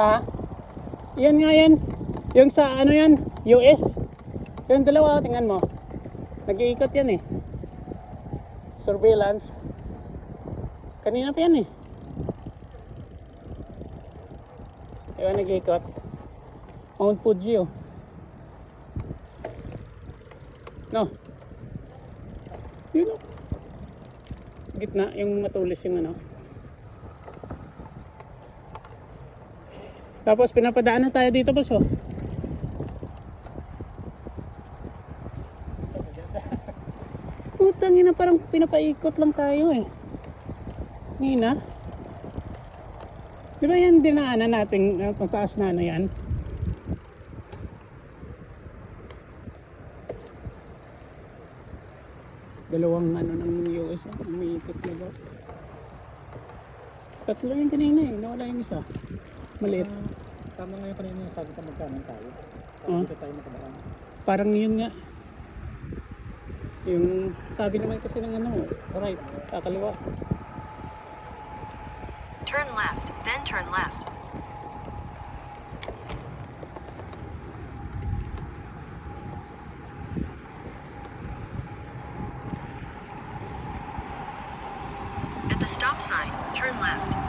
Ha? Yan nga yan. Yung sa ano yan, US. Yung dalawa, tingnan mo. Nag-iikot yan eh. Surveillance. Kanina pa yan eh. Diba nag-iikot? Mount Fuji oh. No. Yun oh. Gitna, yung matulis yung ano. Tapos pinapadaan na tayo dito boss oh. Putang ina, parang pinapaikot lang tayo eh. Nina. Di ba yan dinaanan natin pagtaas na ano yan? Dalawang ano ng US umiikot na ba? Tatlo yung kanina eh. Nawala yung isa. Maliit. Tama nga yung kanina yung sabi ka magkano tayo. Dito tayo nakadaan. Parang yun nga. Yung sabi naman kasi ng ano, right, kakaliwa. Turn left, then turn left. At the stop sign, turn left.